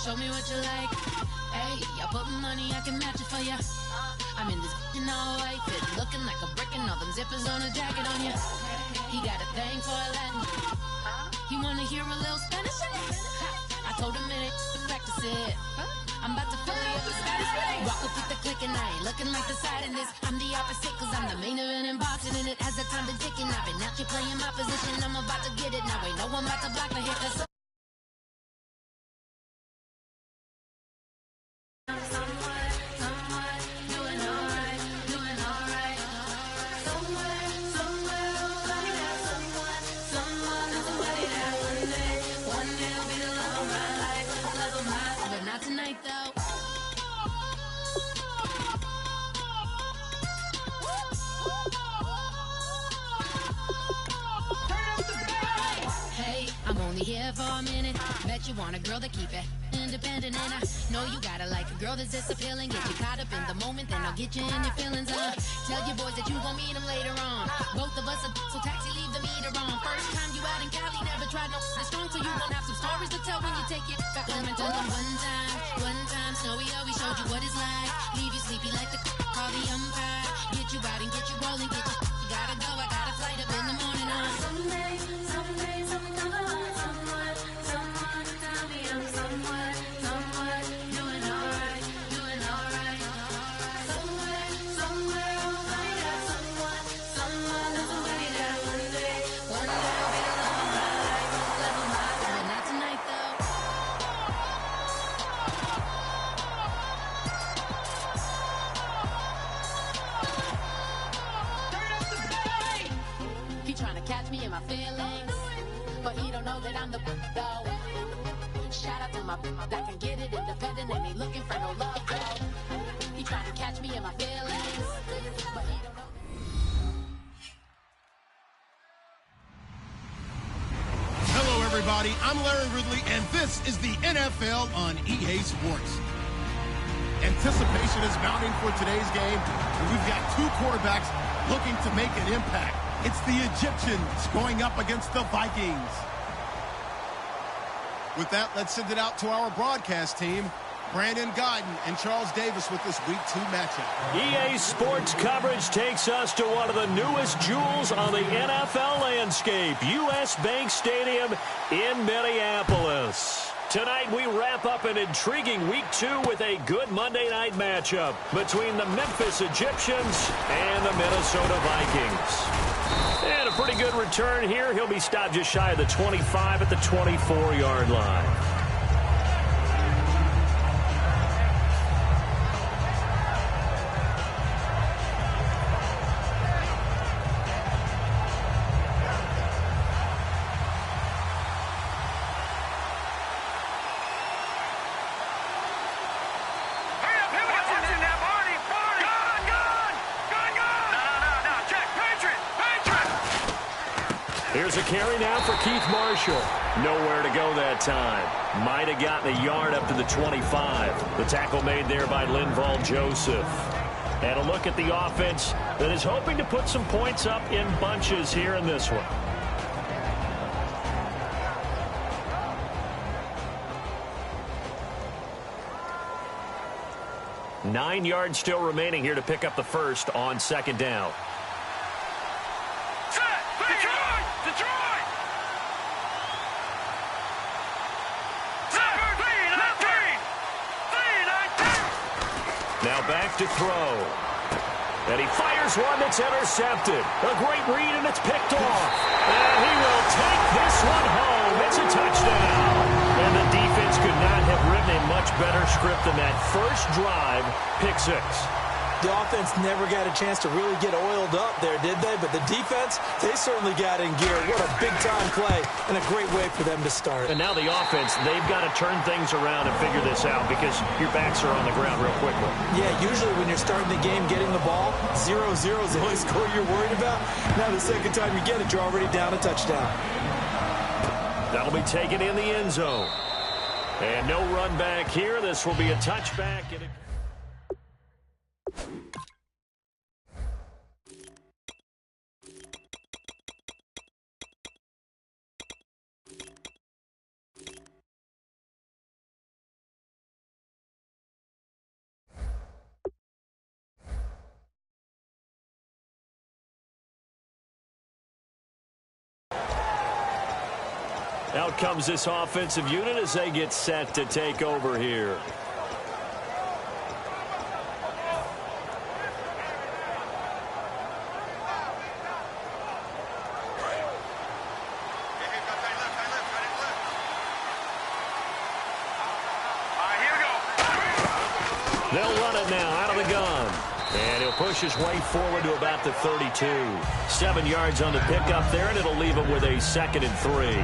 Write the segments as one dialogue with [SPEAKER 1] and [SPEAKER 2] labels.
[SPEAKER 1] show me what you like. Hey, I put money, I can match it for ya. I'm in this in all white fit, looking like a brick and all them zippers on a jacket on ya. He got a thing for a Latin. He wanna hear a little Spanish? I told him it ain't practice it. I'm about to fill you up with Spanish. Walk up with the click and I ain't looking like the side in this. I'm the opposite cause I'm the main event in boxing and it has the time been ticking. I've been out here playing my position. I'm about to get it now. Ain't no one about to block my hit cause tonight though. Hey, I'm only here for a minute. Bet you want a girl to keep it independent, and I know you gotta like a girl that's this appealing. Get you caught up in the moment, then I'll get you in your feelings. Tell your boys that you gon' meet them later on. Both of us are so taxi, leave the meter on. First time you out in Cali, never tried no strong, so you gon' have some stories to tell when you take it back home and tell them one time, Snowy always showed you what it's like. Leave you sleepy like the call the umpire. Get you out and get you rolling, get you gotta go, I got a flight up in the morning on. Someday, someone tell me I'm someone doing alright. Somewhere I'll find out someone that's somebody that one day I'll be the love of my life, but not tonight though. He trying to catch me in my feelings, but he don't know that I'm the though. Shout out to my that can get it independent and ain't looking for no love though. He trying to catch me in my feelings, but he don't know.
[SPEAKER 2] Hello everybody, I'm Larry Ridley and this is the NFL on EA Sports. Anticipation is mounting for today's game, and we've got two quarterbacks looking to make an impact. It's the Egyptians going up against the Vikings. With that, let's send it out to our broadcast team. Brandon Godden and Charles Davis with this Week 2 matchup.
[SPEAKER 3] EA Sports coverage takes us to one of the newest jewels on the NFL landscape, US Bank Stadium in Minneapolis. Tonight, we wrap up an intriguing Week 2 with a good Monday night matchup between the Memphis Egyptians and the Minnesota Vikings. And a pretty good return here. He'll be stopped just shy of the 25 at the 24-yard line. Here's a carry now for Keith Marshall. Nowhere to go that time. Might have gotten a yard up to the 25. The tackle made there by Linval Joseph. And a look at the offense that is hoping to put some points up in bunches here in this one. Nine yards still remaining here to pick up the first on second down. Now back to throw. And he fires one that's intercepted. A great read, and it's picked off. And he will take this one home. It's a touchdown. And the defense could not have written a much better script than that first drive, pick six.
[SPEAKER 4] The offense never got a chance to really get oiled up there, did they? But the defense, they certainly got in gear. What a big-time play and a great way for them to start.
[SPEAKER 3] And now the offense, they've got to turn things around and figure this out because your backs are on the ground real quickly. Yeah, usually when you're starting the game getting the ball, 0-0 is the only score you're worried about. Now the second time you get it, you're already down a touchdown. That'll be taken in the end zone. And no run back here. This will be a touchback. Out comes this offensive unit as they get set to take over here. They'll run it now out of the gun. And he'll push his way forward to about the 32. 7 yards on the pickup there, and it'll leave him with a 2nd and 3.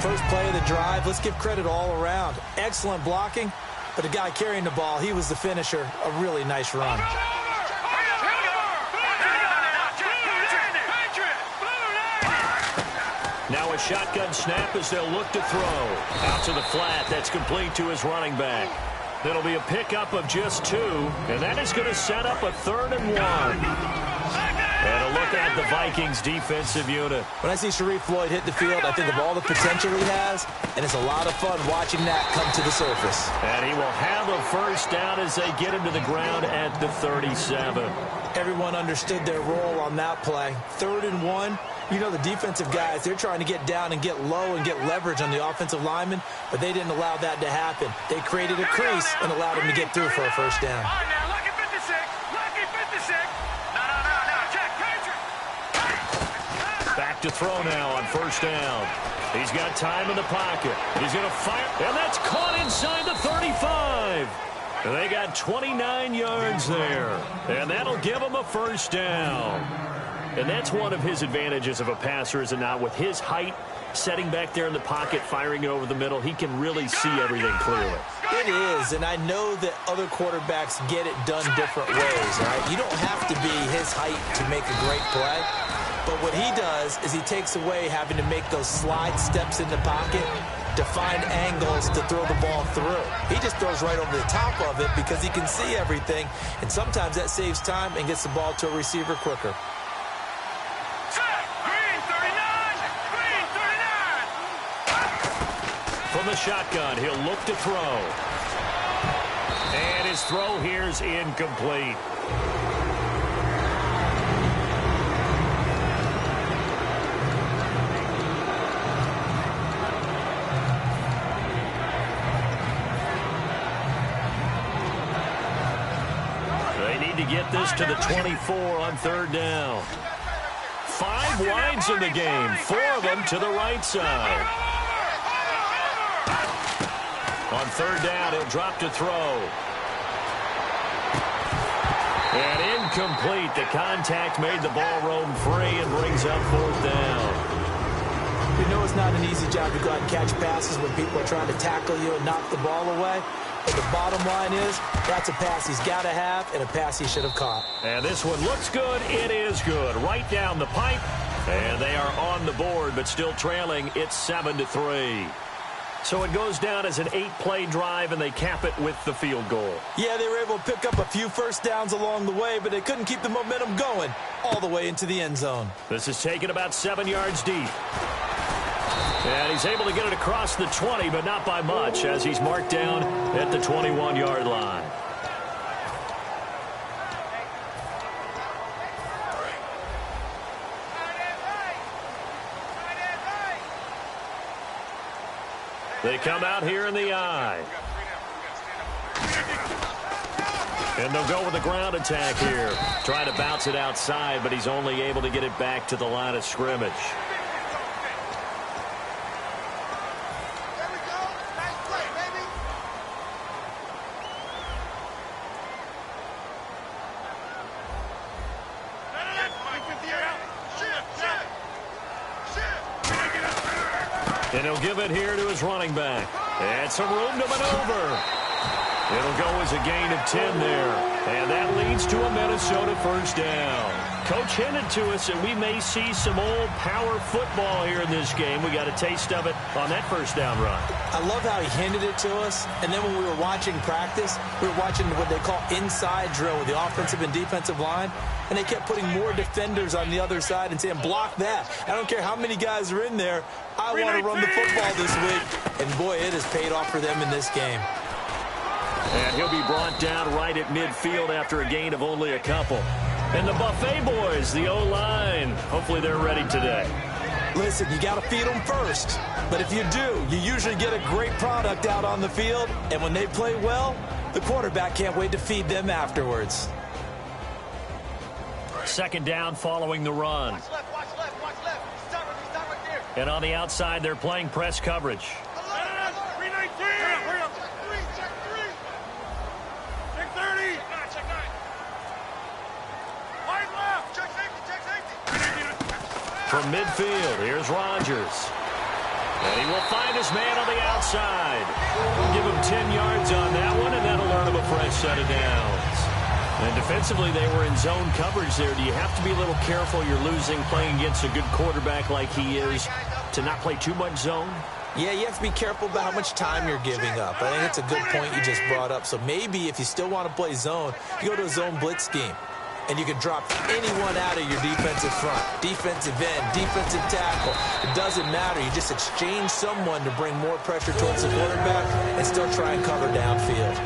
[SPEAKER 4] First play of the drive, let's give credit all around. Excellent blocking, but the guy carrying the ball, he was the finisher. A really nice run.
[SPEAKER 3] Now a shotgun snap as they'll look to throw. Out to the flat. That's complete to his running back. It'll be a pickup of just 2, and that is going to set up a 3rd and 1. And a look at the Vikings defensive unit.
[SPEAKER 4] When I see Sharif Floyd hit the field, I think of all the potential he has, and it's a lot of fun watching that come to the surface.
[SPEAKER 3] And he will have a first down as they get him to the ground at the 37.
[SPEAKER 4] Everyone understood their role on that play. 3rd and 1. You know, the defensive guys, they're trying to get down and get low and get leverage on the offensive lineman, but they didn't allow that to happen. They created a crease and allowed him to get through for a first down.
[SPEAKER 5] All right, now, lucky 56. Lucky 56. No, check.
[SPEAKER 3] Back to throw now on first down. He's got time in the pocket. He's going to fire, and that's caught inside the 35. They got 29 yards there, and that'll give him a first down. And that's one of his advantages of a passer, is it not? With his height, setting back there in the pocket, firing it over the middle, he can really see everything clearly.
[SPEAKER 4] It is, and I know that other quarterbacks get it done different ways, all right? You don't have to be his height to make a great play, but what he does is he takes away having to make those slide steps in the pocket to find angles to throw the ball through. He just throws right over the top of it because he can see everything, and sometimes that saves time and gets the ball to a receiver quicker.
[SPEAKER 3] From the shotgun, he'll look to throw. And his throw here's incomplete. They need to get this to the 24 on 3rd down. 5 wides in the game, 4 of them to the right side. On 3rd down, he'll drop to throw. And incomplete. The contact made the ball roam free and brings up 4th down.
[SPEAKER 4] You know it's not an easy job to go out and catch passes when people are trying to tackle you and knock the ball away. But the bottom line is, that's a pass he's got to have and a pass he should have caught.
[SPEAKER 3] And this one looks good. It is good. Right down the pipe. And they are on the board, but still trailing. It's 7-3. So it goes down as an 8-play drive, and they cap it with the field goal.
[SPEAKER 4] Yeah, they were able to pick up a few first downs along the way, but they couldn't keep the momentum going all the way into the end zone.
[SPEAKER 3] This is taken about 7 yards deep. And he's able to get it across the 20, but not by much, as he's marked down at the 21-yard line. They come out here in the eye. And they'll go with the ground attack here. Trying to bounce it outside, but he's only able to get it back to the line of scrimmage. And he'll give it here to his running back. And some room to maneuver. It'll go as a gain of 10 there. And that leads to a Minnesota first down. Coach hinted to us that we may see some old power football here in this game. We got a taste of it on that first down run.
[SPEAKER 4] I love how he hinted it to us. And then when we were watching practice, we were watching what they call inside drill with the offensive and defensive line. And they kept putting more defenders on the other side and saying, block that. I don't care how many guys are in there. I want to run the football this week. And, boy, it has paid off for them in this game.
[SPEAKER 3] And he'll be brought down right at midfield after a gain of only a couple. And the Buffet boys, the O-line, hopefully they're ready today.
[SPEAKER 4] Listen, you got to feed them first. But if you do, you usually get a great product out on the field. And when they play well, the quarterback can't wait to feed them afterwards.
[SPEAKER 3] Second down following the run.
[SPEAKER 5] Watch left, watch left, watch left. Stop right there.
[SPEAKER 3] And on the outside, they're playing press coverage.
[SPEAKER 5] 319. Hurry up. Check 3. Check 30. Check 9. Wide left. Check safety.
[SPEAKER 3] From midfield, here's Rodgers. And he will find his man on the outside. Give him 10 yards on that one, and that'll earn him a fresh set of downs. And defensively, they were in zone coverage there. Do you have to be a little careful? You're losing playing against a good quarterback like he is to not play too much zone?
[SPEAKER 4] Yeah, you have to be careful about how much time you're giving up. I think it's a good point you just brought up. So maybe if you still want to play zone, you go to a zone blitz scheme. And you can drop anyone out of your defensive front, defensive end, defensive tackle. It doesn't matter. You just exchange someone to bring more pressure towards the quarterback and still try and cover downfield.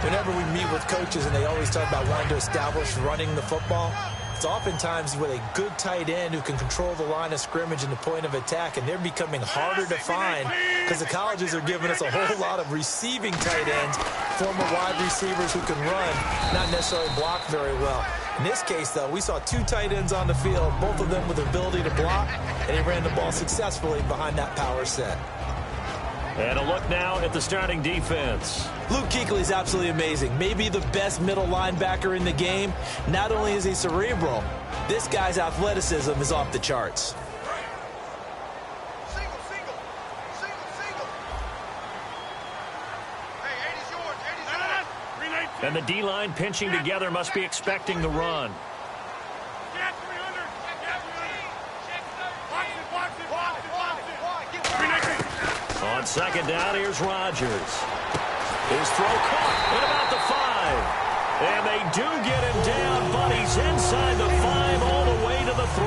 [SPEAKER 4] Whenever we meet with coaches and they always talk about wanting to establish running the football, it's oftentimes with a good tight end who can control the line of scrimmage and the point of attack, and they're becoming harder to find because the colleges are giving us a whole lot of receiving tight ends, former wide receivers who can run, not necessarily block very well. In this case, though, we saw 2 tight ends on the field, both of them with the ability to block, and he ran the ball successfully behind that power set.
[SPEAKER 3] And a look now at the starting defense.
[SPEAKER 4] Luke Kuechly is absolutely amazing. Maybe the best middle linebacker in the game. Not only is he cerebral, this guy's athleticism is off the charts.
[SPEAKER 5] Single. Hey, 80's yours. 80's yours.
[SPEAKER 3] And the D-line pinching together must be expecting the run.
[SPEAKER 5] Get 300. Get 300.
[SPEAKER 3] On second down, here's Rodgers. His throw caught at about the 5. And they do get him down, but he's inside the 5 all the way to the 3.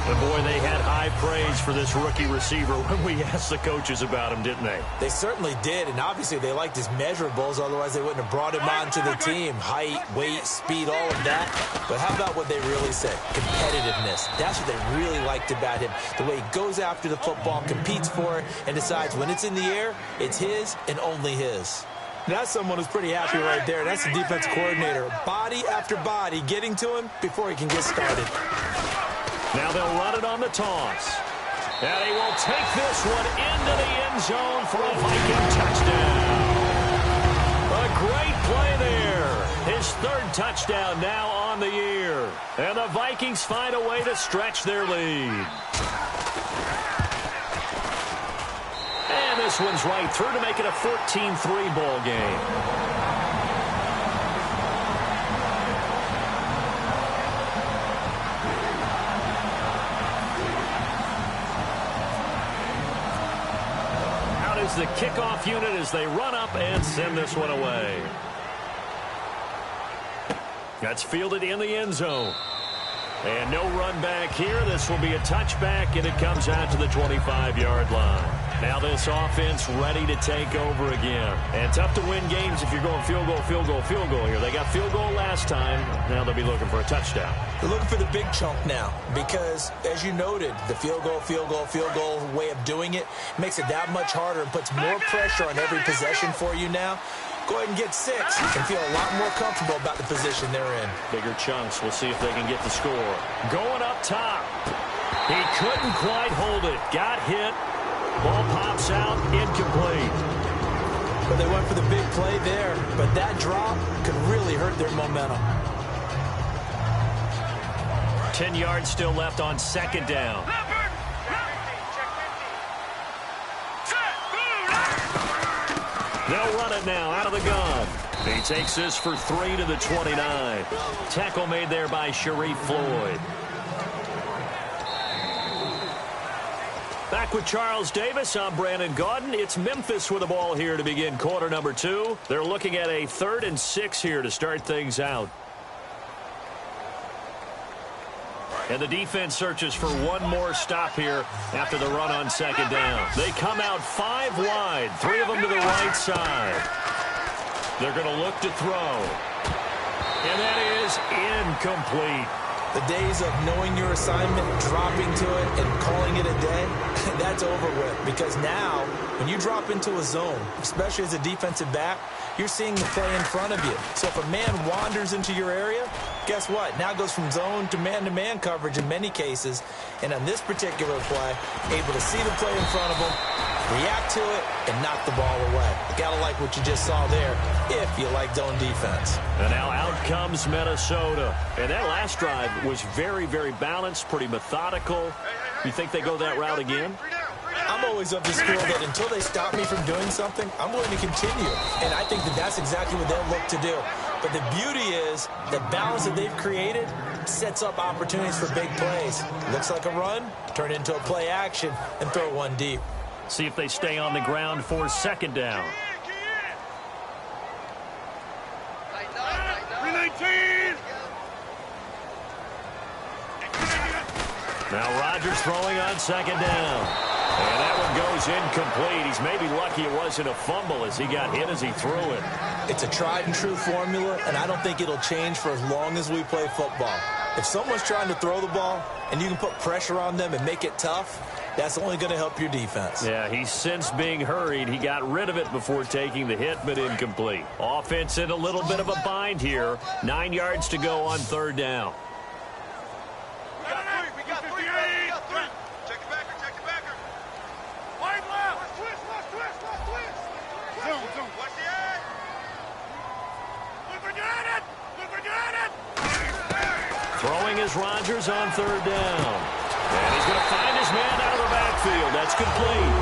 [SPEAKER 3] And boy, they had high praise for this rookie receiver when we asked the coaches about him, didn't they?
[SPEAKER 4] They certainly did, and obviously they liked his measurables, otherwise they wouldn't have brought him onto the team. Height, weight, speed, all of that. But how about what they really said? Competitiveness. That's what they really liked about him. The way he goes after the football, competes for it, and decides when it's in the air, it's his and only his. That's someone who's pretty happy right there. That's the defense coordinator. Body after body getting to him before he can get started.
[SPEAKER 3] Now they'll run it on the toss. And he will take this one into the end zone for a Viking touchdown. A great play there. His 3rd touchdown now on the year. And the Vikings find a way to stretch their lead. And this one's right through to make it a 14-3 ball game. The kickoff unit as they run up and send this one away. That's fielded in the end zone. And no run back here. This will be a touchback, and it comes out to the 25-yard line. Now this offense ready to take over again. And tough to win games if you're going field goal here. They got field goal last time. Now they'll be looking for a touchdown.
[SPEAKER 4] They're looking for the big chunk now because, as you noted, the field goal way of doing it makes it that much harder and puts more pressure on every possession for you now. Go ahead and get 6 and feel a lot more comfortable about the position they're in.
[SPEAKER 3] Bigger chunks. We'll see if they can get the score. Going up top. He couldn't quite hold it. Got hit. Ball pops out, incomplete.
[SPEAKER 4] But they went for the big play there, but that drop could really hurt their momentum.
[SPEAKER 3] 10 yards still left on second down. They'll run it now out of the gun. He takes this for 3 to the 29. Tackle made there by Sharif Floyd. Back with Charles Davis, I'm Brandon Gaudin. It's Memphis with the ball here to begin quarter number 2. They're looking at a 3rd and 6 here to start things out. And the defense searches for one more stop here after the run on second down. They come out 5 wide, 3 of them to the right side. They're going to look to throw. And that is incomplete.
[SPEAKER 4] The days of knowing your assignment, dropping to it, and calling it a day, that's over with. Because now, when you drop into a zone, especially as a defensive back, you're seeing the play in front of you. So if a man wanders into your area, guess what? Now it goes from zone to man coverage in many cases. And on this particular play, able to see the play in front of him, react to it, and knock the ball away. Gotta like what you just saw there, if you like zone defense.
[SPEAKER 3] And now out comes Minnesota. And that last drive was very, very balanced, pretty methodical. You think they go that route again?
[SPEAKER 4] I'm always of the school that until they stop me from doing something, I'm going to continue. And I think that that's exactly what they'll look to do. But the beauty is the balance that they've created sets up opportunities for big plays. Looks like a run, turn it into a play action, and throw one deep.
[SPEAKER 3] See if they stay on the ground for second down. Now Rodgers throwing on second down. And that one goes incomplete. He's maybe lucky it wasn't a fumble as he got hit as he threw it.
[SPEAKER 4] It's a tried and true formula, and I don't think it'll change for as long as we play football. If someone's trying to throw the ball and you can put pressure on them and make it tough, that's only going to help your defense.
[SPEAKER 3] Yeah, he's since being hurried. He got rid of it before taking the hit, but incomplete. Offense in a little bit of a bind here. 9 yards to go on third down. Throwing is Rodgers on third down. And he's going to find his man out of the backfield. That's complete.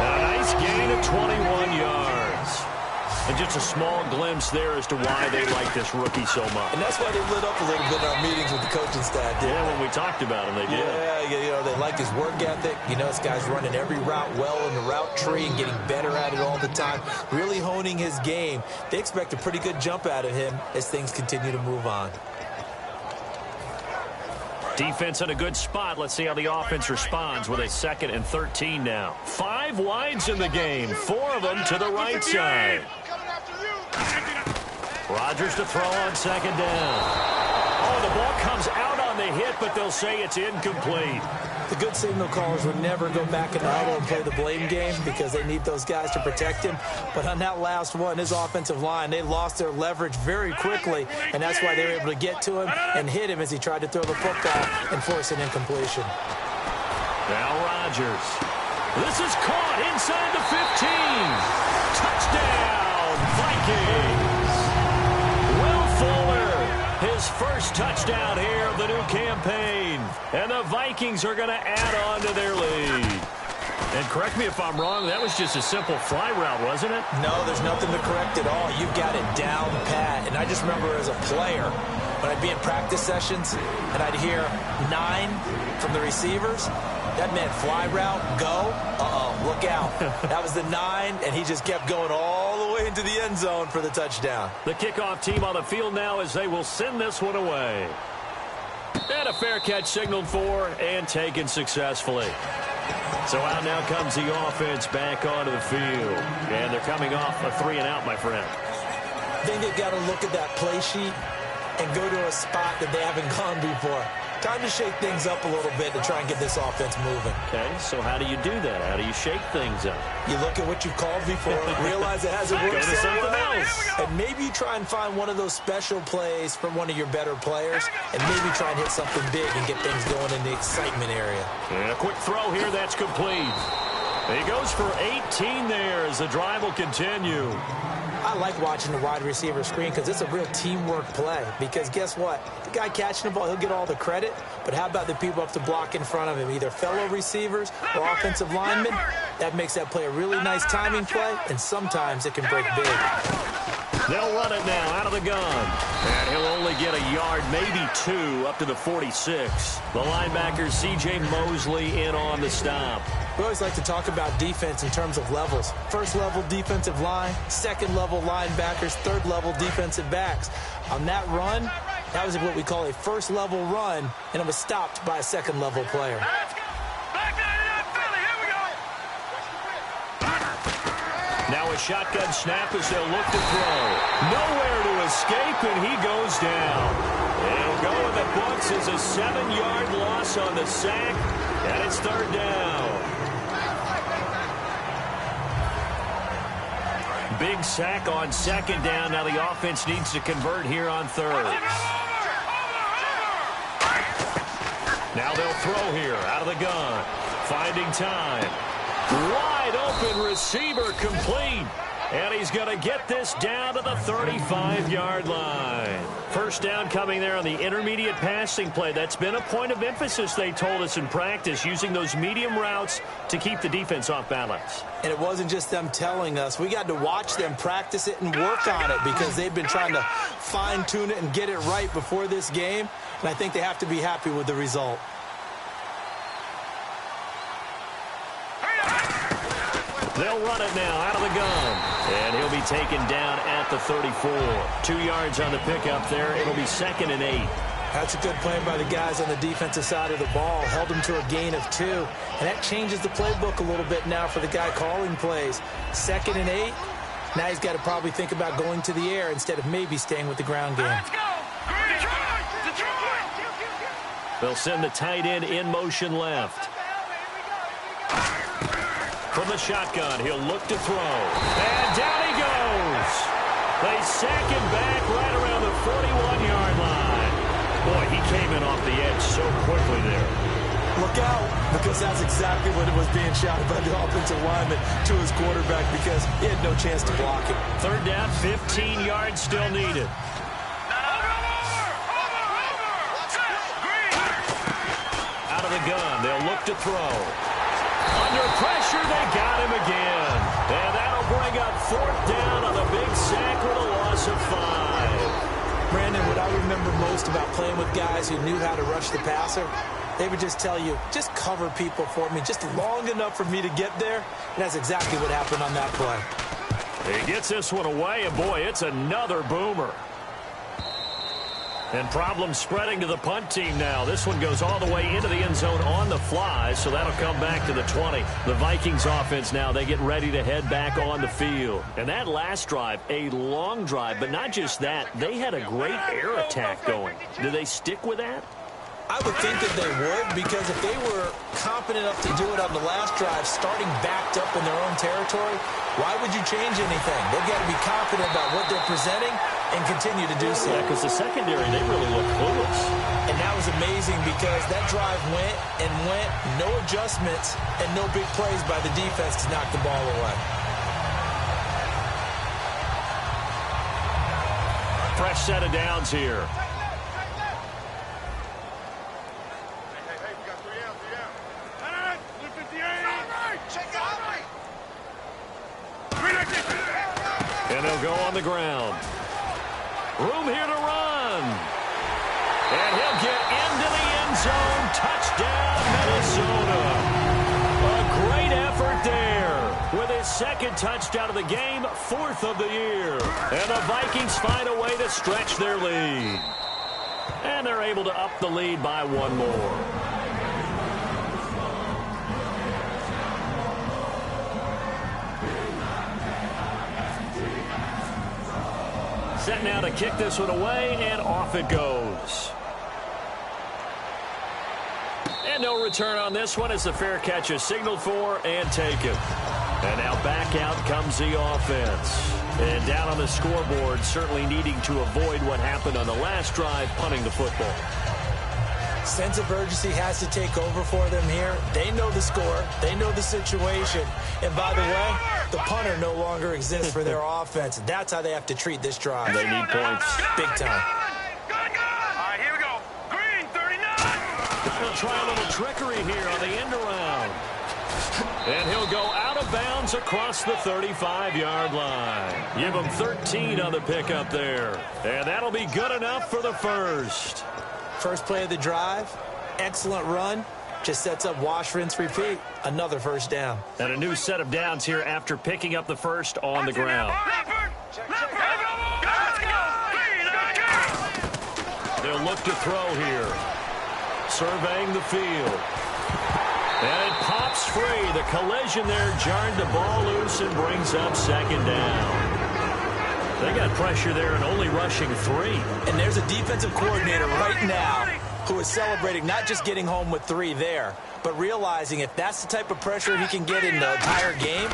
[SPEAKER 3] And a nice gain of 21 yards. And just a small glimpse there as to why they like this rookie so much.
[SPEAKER 4] And that's why they lit up a little bit in our meetings with the coaching staff.
[SPEAKER 3] Yeah, when we talked about him, they did.
[SPEAKER 4] Yeah, you know, they like his work ethic. You know, this guy's running every route well in the route tree and getting better at it all the time, really honing his game. They expect a pretty good jump out of him as things continue to move on.
[SPEAKER 3] Defense in a good spot. Let's see how the offense responds with a 2nd and 13 now. 5 wides in the game, 4 of them to the right side. Rodgers to throw on second down. Oh, the ball comes out on the hit, but they'll say it's incomplete.
[SPEAKER 4] The good signal callers would never go back in the huddle and play the blame game because they need those guys to protect him. But on that last one, his offensive line, they lost their leverage very quickly, and that's why they were able to get to him and hit him as he tried to throw the football and force an incompletion.
[SPEAKER 3] Now Rodgers. This is caught inside the 15. Touchdown, Vikings. His first touchdown here of the new campaign. And the Vikings are going to add on to their lead. And correct me if I'm wrong, that was just a simple fly route, wasn't it?
[SPEAKER 4] No, there's nothing to correct at all. You've got it down pat. And I just remember as a player, when I'd be in practice sessions and I'd hear 9 from the receivers, that meant fly route, go, look out. That was the 9, and he just kept going all the way into the end zone for the touchdown.
[SPEAKER 3] The kickoff team on the field now as they will send this one away. And a fair catch signaled for and taken successfully. So out now comes the offense back onto the field. And they're coming off a 3-and-out, my friend.
[SPEAKER 4] I think they've got to look at that play sheet and go to a spot that they haven't gone before. Time to shake things up a little bit to try and get this offense moving.
[SPEAKER 3] Okay, so how do you do that? How do you shake things up?
[SPEAKER 4] You look at what you've called before, realize it hasn't worked
[SPEAKER 3] so
[SPEAKER 4] something
[SPEAKER 3] well,
[SPEAKER 4] else. And maybe you try and find one of those special plays from one of your better players, and maybe try and hit something big and get things going in the excitement area.
[SPEAKER 3] And a quick throw here, that's complete. He goes for 18 there as the drive will continue.
[SPEAKER 4] I like watching the wide receiver screen because it's a real teamwork play. Because guess what? The guy catching the ball, he'll get all the credit. But how about the people up to block in front of him, either fellow receivers or offensive linemen? That makes that play a really nice timing play, and sometimes it can break big.
[SPEAKER 3] They'll run it now out of the gun. And he'll only get a yard, maybe 2, up to the 46. The linebacker, C.J. Mosley, in on the stop.
[SPEAKER 4] We always like to talk about defense in terms of levels. First level defensive line, second level linebackers, third level defensive backs. On that run, that was what we call a first level run, and it was stopped by a second level player.
[SPEAKER 3] Now a shotgun snap as they'll look to throw. Nowhere to escape, and he goes down. It'll go in the books as a 7-yard loss on the sack, and it's third down. Big sack on second down. Now the offense needs to convert here on third. Now they'll throw here out of the gun. Finding time. Wide open receiver complete. And he's going to get this down to the 35-yard line. First down coming there on the intermediate passing play. That's been a point of emphasis, they told us in practice, using those medium routes to keep the defense off balance.
[SPEAKER 4] And it wasn't just them telling us. We got to watch them practice it and work on it because they've been trying to fine-tune it and get it right before this game. And I think they have to be happy with the result.
[SPEAKER 3] They'll run it now out of the gun. And he'll be taken down at the 34. 2 yards on the pickup there. It'll be 2nd and 8.
[SPEAKER 4] That's a good play by the guys on the defensive side of the ball. Held them to a gain of 2. And that changes the playbook a little bit now for the guy calling plays. 2nd and 8. Now he's got to probably think about going to the air instead of maybe staying with the ground game.
[SPEAKER 5] Let's go! Detroit!
[SPEAKER 3] They'll send the tight end in motion left. From the shotgun, he'll look to throw. And down he goes. They sack him back right around the 41-yard line. Boy, he came in off the edge so quickly there.
[SPEAKER 4] Look out, because that's exactly what it was being shouted by the offensive lineman to his quarterback because he had no chance to block it.
[SPEAKER 3] Third down, 15 yards still needed. Out of the gun, they'll look to throw. Under pressure, they got him again. And that'll bring up 4th down on the big sack with a loss of 5.
[SPEAKER 4] Brandon, what I remember most about playing with guys who knew how to rush the passer, they would just tell you, just cover people for me, just long enough for me to get there. And that's exactly what happened on that play.
[SPEAKER 3] He gets this one away, and boy, it's another boomer. And problems spreading to the punt team now. This one goes all the way into the end zone on the fly, so that'll come back to the 20. The Vikings offense now, they get ready to head back on the field. And that last drive, a long drive, but not just that. They had a great air attack going. Do they stick with that?
[SPEAKER 4] I would think that they would, because if they were competent enough to do it on the last drive, starting backed up in their own territory, why would you change anything? They've got to be confident about what they're presenting and continue to do so.
[SPEAKER 3] Yeah, because the secondary, they really look clueless.
[SPEAKER 4] And that was amazing because that drive went and went, no adjustments and no big plays by the defense to knock the ball away.
[SPEAKER 3] Fresh set of downs here. And they'll go on the ground. Room here to run. And he'll get into the end zone. Touchdown, Minnesota. A great effort there. With his 2nd touchdown of the game, 4th of the year. And the Vikings find a way to stretch their lead. And they're able to up the lead by 1 more. Set now to kick this one away, and off it goes. And no return on this one as the fair catch is signaled for and taken. And now back out comes the offense. And down on the scoreboard, certainly needing to avoid what happened on the last drive, punting the football.
[SPEAKER 4] Sense of urgency has to take over for them here. They know the score. They know the situation. And by the way, the punter no longer exists for their offense. That's how they have to treat this drive.
[SPEAKER 3] They need points.
[SPEAKER 4] Big time.
[SPEAKER 5] All right, here we go. Green, 39.
[SPEAKER 3] He'll try a little trickery here on the end around. And he'll go out of bounds across the 35-yard line. Give him 13 on the pickup there. And that'll be good enough for the first.
[SPEAKER 4] First play of the drive, excellent run, just sets up wash, rinse, repeat. Another first down.
[SPEAKER 3] And a new set of downs here after picking up the first on the ground. They'll look to throw here. Surveying the field. And it pops free. The collision there jarred the ball loose and brings up second down. They got pressure there and only rushing 3.
[SPEAKER 4] And there's a defensive coordinator right now who is celebrating not just getting home with 3 there, but realizing if that's the type of pressure he can get in the entire game,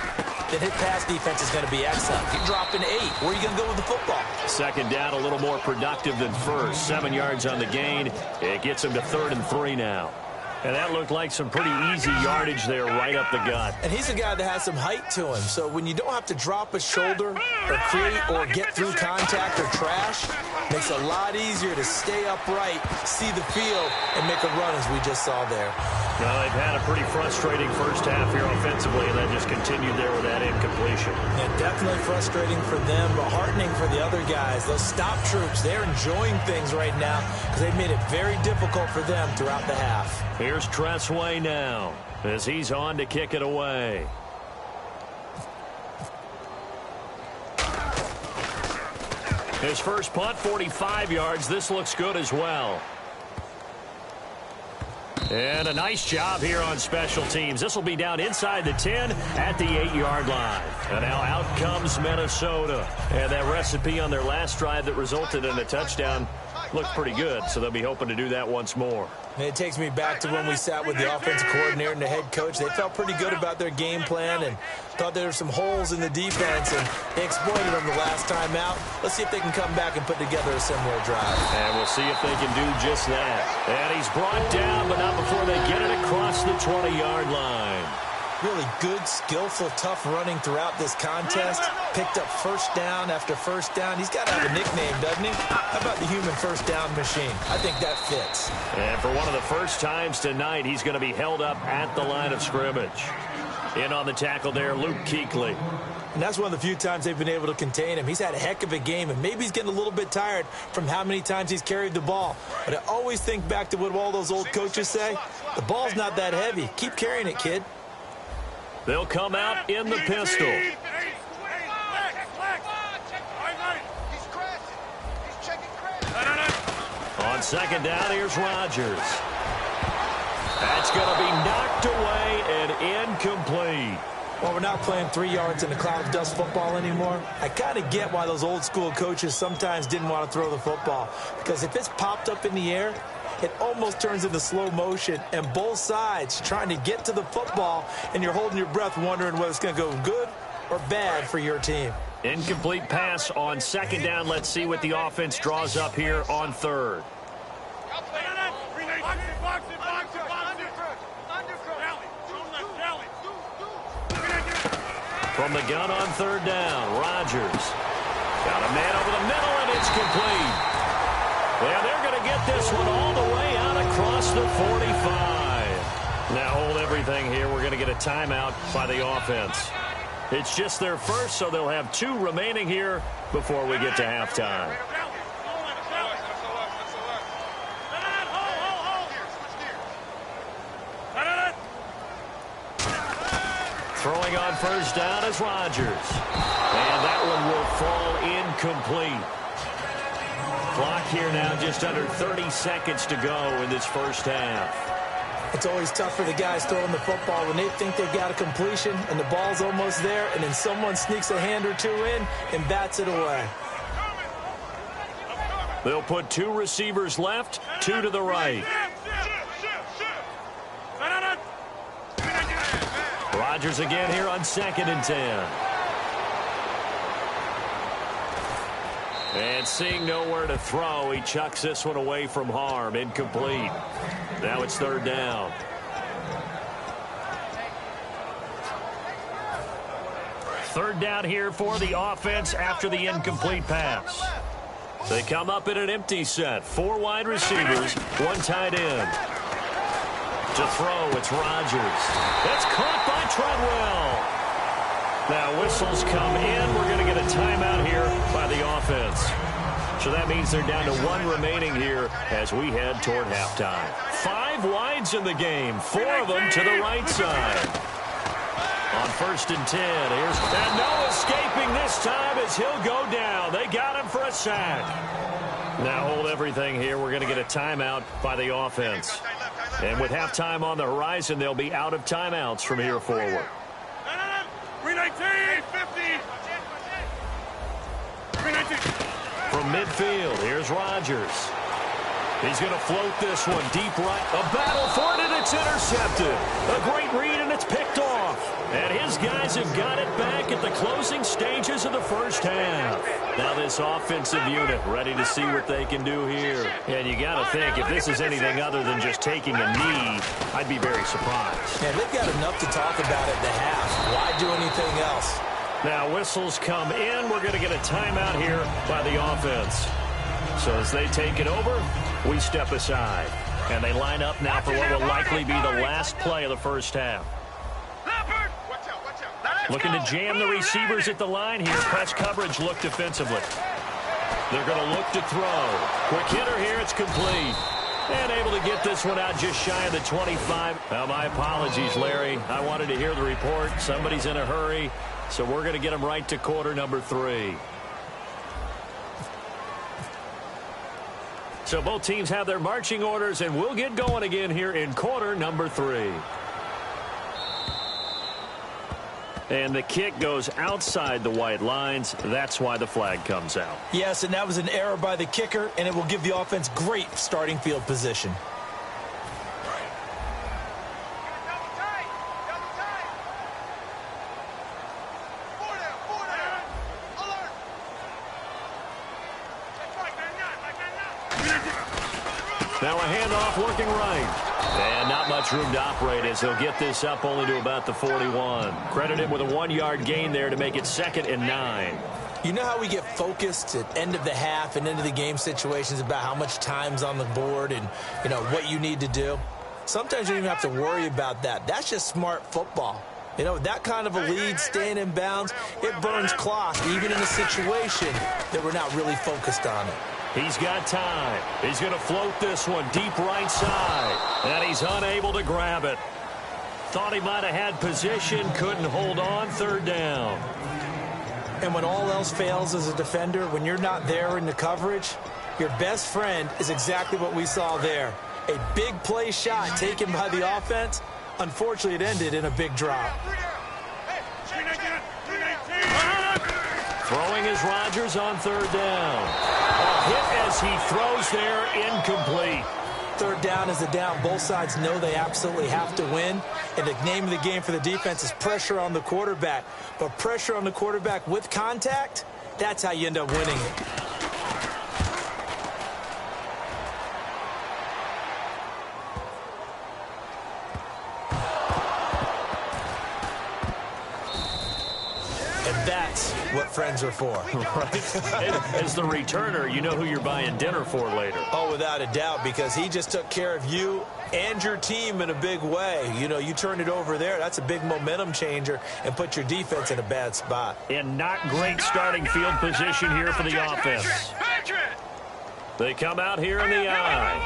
[SPEAKER 4] then his pass defense is going to be excellent. You're dropping 8. Where are you going to go with the football?
[SPEAKER 3] Second down, a little more productive than first. 7 yards on the gain. It gets him to 3rd and 3 now. And that looked like some pretty easy yardage there right up the gut.
[SPEAKER 4] And he's a guy that has some height to him. So when you don't have to drop a shoulder or create or get through contact or trash, makes it a lot easier to stay upright, see the field, and make a run as we just saw there.
[SPEAKER 3] Well, they've had a pretty frustrating first half here offensively, and that just continued there with that incompletion.
[SPEAKER 4] Yeah, definitely frustrating for them, but heartening for the other guys. Those stop troops, they're enjoying things right now because they've made it very difficult for them throughout the half.
[SPEAKER 3] Here's Tressway now as he's on to kick it away. His first punt, 45 yards. This looks good as well. And a nice job here on special teams. This will be down inside the 10 at the 8-yard line. And now out comes Minnesota. And that recipe on their last drive that resulted in a touchdown looked pretty good, so they'll be hoping to do that once more.
[SPEAKER 4] And it takes me back to when we sat with the offensive coordinator and the head coach. They felt pretty good about their game plan and thought there were some holes in the defense, and they exploited them the last time out. Let's see if they can come back and put together a similar drive.
[SPEAKER 3] And we'll see if they can do just that. And he's brought down, but not before they get it across the 20-yard line.
[SPEAKER 4] Really good, skillful, tough running throughout this contest. Picked up first down after first down. He's got to have a nickname, doesn't he? How about the human first down machine? I think that fits.
[SPEAKER 3] And for one of the first times tonight, he's going to be held up at the line of scrimmage. In on the tackle there, Luke Kuechly.
[SPEAKER 4] And that's one of the few times they've been able to contain him. He's had a heck of a game, and maybe he's getting a little bit tired from how many times he's carried the ball. But I always think back to what all those old coaches say. The ball's not that heavy. Keep carrying it, kid.
[SPEAKER 3] They'll come out in the pistol. On second down, here's Rodgers. That's going to be knocked away and incomplete.
[SPEAKER 4] Well, we're not playing 3 yards in a cloud of dust football anymore. I kind of get why those old school coaches sometimes didn't want to throw the football. Because if it's popped up in the air, it almost turns into slow motion, and both sides trying to get to the football, and you're holding your breath wondering whether it's going to go good or bad for your team.
[SPEAKER 3] Incomplete pass on second down. Let's see what the offense draws up here on third. From the gun on third down, Rodgers. Got a man over the middle, and it's complete. And they're going to get this one all the way out across the 45. Now hold everything here. We're going to get a timeout by the offense. It's just their first, so they'll have 2 remaining here before we get to halftime. Throwing on first down is Rodgers. And that one will fall incomplete. Clock here now, just under 30 seconds to go in this first half.
[SPEAKER 4] It's always tough for the guys throwing the football when they think they've got a completion and the ball's almost there, and then someone sneaks a hand or 2 in and bats it away.
[SPEAKER 3] They'll put 2 receivers left, 2 to the right. Rodgers again here on 2nd and 10. And seeing nowhere to throw, he chucks this one away from harm. Incomplete. Now it's third down. Third down here for the offense after the incomplete pass. They come up in an empty set. 4 wide receivers, 1 tight end. To throw, it's Rodgers. It's caught by Treadwell. Now whistles come in. We're going to get a timeout here by the offense. So that means they're down to 1 remaining here as we head toward halftime. 5 wides in the game, 4 of them to the right side. On 1st and 10, and no escaping this time as he'll go down. They got him for a sack. Now hold everything here. We're going to get a timeout by the offense. And with halftime on the horizon, they'll be out of timeouts from here forward.
[SPEAKER 5] 319, 50. 319.
[SPEAKER 3] From midfield, here's Rodgers. He's going to float this one deep right. A battle for it, and it's intercepted. A great read, and it's picked off. And his guys have got it back at the closing stages of the first half. Now this offensive unit ready to see what they can do here. And you got to think, if this is anything other than just taking a knee, I'd be very surprised.
[SPEAKER 4] Yeah, they've got enough to talk about at the half. Why do anything else?
[SPEAKER 3] Now whistles come in. We're going to get a timeout here by the offense. So as they take it over, we step aside. And they line up now for what will likely be the last play of the first half. Looking to jam the receivers at the line here. Press coverage look defensively. They're going to look to throw. Quick hitter here. It's complete. And able to get this one out just shy of the 25. Now, my apologies, Larry. I wanted to hear the report. Somebody's in a hurry. So we're going to get them right to quarter number 3. So both teams have their marching orders, and we'll get going again here in quarter number 3. And the kick goes outside the white lines. That's why the flag comes out.
[SPEAKER 4] Yes, and that was an error by the kicker, and it will give the offense great starting field position.
[SPEAKER 3] Now a handoff working right. And not much room to operate as he'll get this up only to about the 41. Credited with a 1-yard gain there to make it 2nd and 9.
[SPEAKER 4] You know how we get focused at end of the half and end of the game situations about how much time's on the board and, you know, what you need to do? Sometimes you don't even have to worry about that. That's just smart football. You know, that kind of a lead, staying in bounds, it burns clock, even in a situation that we're not really focused on it.
[SPEAKER 3] He's got time. He's going to float this one deep right side. And he's unable to grab it. Thought he might have had position, couldn't hold on, 3rd down.
[SPEAKER 4] And when all else fails as a defender, when you're not there in the coverage, your best friend is exactly what we saw there. A big play shot taken by the offense. Unfortunately, it ended in a big drop.
[SPEAKER 3] Throwing is Rodgers on 3rd down. A hit as he throws there, incomplete.
[SPEAKER 4] 3rd down is the down. Both sides know they absolutely have to win. And the name of the game for the defense is pressure on the quarterback. But pressure on the quarterback with contact, that's how you end up winning it. That's what friends are for.
[SPEAKER 3] Right. As the returner, you know who you're buying dinner for later.
[SPEAKER 4] Oh, without a doubt, because he just took care of you and your team in a big way. You know, you turned it over there. That's a big momentum changer and put your defense in a bad spot.
[SPEAKER 3] And not great starting field position here for the offense. They come out here in the eye.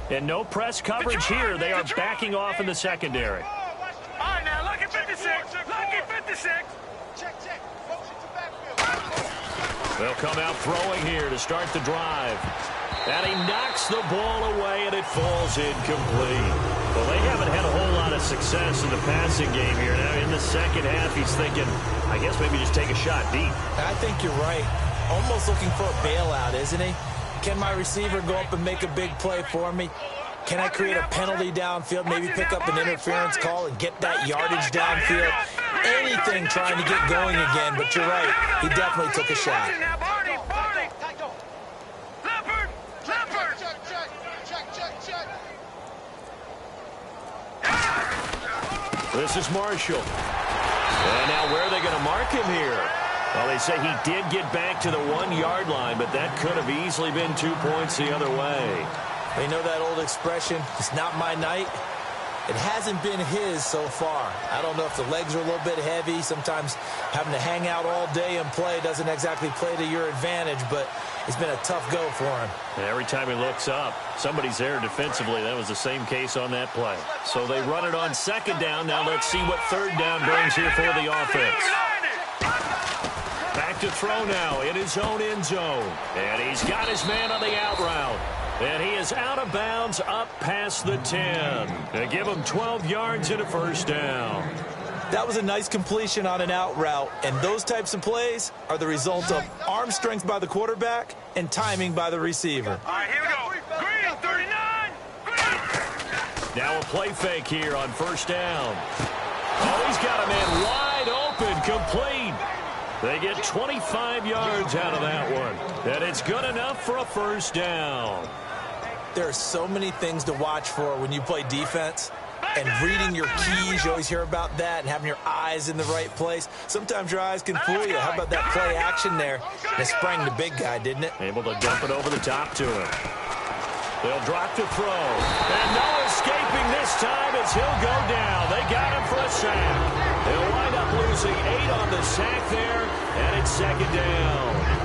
[SPEAKER 3] And no press coverage here. They are backing off in the secondary.
[SPEAKER 5] All right, now, look at 56. Look at 56. Check. Motion to backfield.
[SPEAKER 3] They'll come out throwing here to start the drive. And he knocks the ball away, and it falls incomplete. Well, they haven't had a whole lot of success in the passing game here. Now, in the second half, he's thinking, I guess maybe just take a shot deep.
[SPEAKER 4] I think you're right. Almost looking for a bailout, isn't he? Can my receiver go up and make a big play for me? Can I create a penalty downfield, maybe pick up an interference call and get that yardage downfield? Anything trying to get going again, but you're right. He definitely took a shot.
[SPEAKER 3] This is Marshall. And now where are they going to mark him here? Well, they say he did get back to the 1-yard line, but that could have easily been 2 points the other way.
[SPEAKER 4] You know that old expression, it's not my night? It hasn't been his so far. I don't know if the legs are a little bit heavy. Sometimes having to hang out all day and play doesn't exactly play to your advantage, but it's been a tough go for him.
[SPEAKER 3] And every time he looks up, somebody's there defensively. That was the same case on that play. So they run it on 2nd down. Now let's see what 3rd down brings here for the offense. Back to throw now in his own end zone. And he's got his man on the out route. And he is out of bounds up past the 10. They give him 12 yards and a first down.
[SPEAKER 4] That was a nice completion on an out route, and those types of plays are the result of arm strength by the quarterback and timing by the receiver.
[SPEAKER 5] All right, here we go. Green, 39. Green.
[SPEAKER 3] Now a play fake here on first down. Oh, he's got a man wide open, complete. They get 25 yards out of that one. And it's good enough for a first down.
[SPEAKER 4] There are so many things to watch for when you play defense. And reading your keys, you always hear about that, and having your eyes in the right place. Sometimes your eyes can fool you. How about that play action there? It sprang the big guy, didn't it?
[SPEAKER 3] Able to dump it over the top to him. They'll drop to throw. And no escaping this time as he'll go down. They got him for a sack. They'll wind up losing 8 on the sack there, and it's second down.